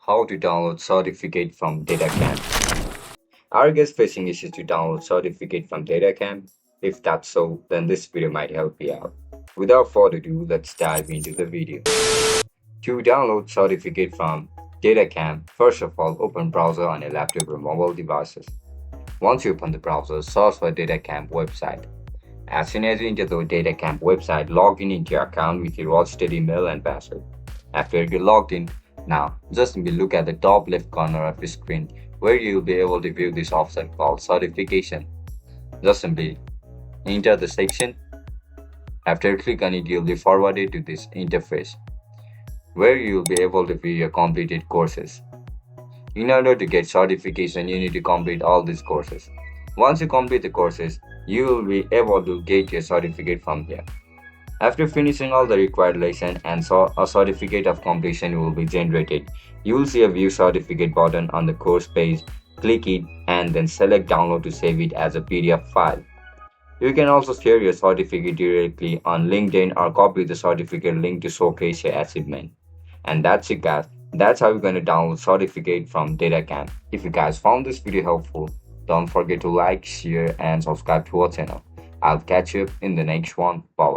How to download certificate from DataCamp. Are you guys facing issues to download certificate from DataCamp? If that's so, then this video might help you out. Without further ado, let's dive into the video. To download certificate from DataCamp, first of all, open browser on a laptop or mobile devices. Once you open the browser, search for DataCamp website. As soon as you enter the DataCamp website, log in into your account with your registered email and password. After you're logged in, now just simply look at the top left corner of your screen where you'll be able to view this option called certification. Just simply enter the section. After you click on it, you'll be forwarded to this interface where you'll be able to view your completed courses. In order to get certification, you need to complete all these courses. Once you complete the courses, you will be able to get your certificate from here. After finishing all the required lesson and a certificate of completion will be generated, you will see a view certificate button on the course page. Click it and then select download to save it as a PDF file. You can also share your certificate directly on LinkedIn or copy the certificate link to showcase your achievement. And that's it guys. That's how you're going to download certificate from DataCamp. If you guys found this video helpful, don't forget to like, share and subscribe to our channel. I'll catch you in the next one. Bye bye.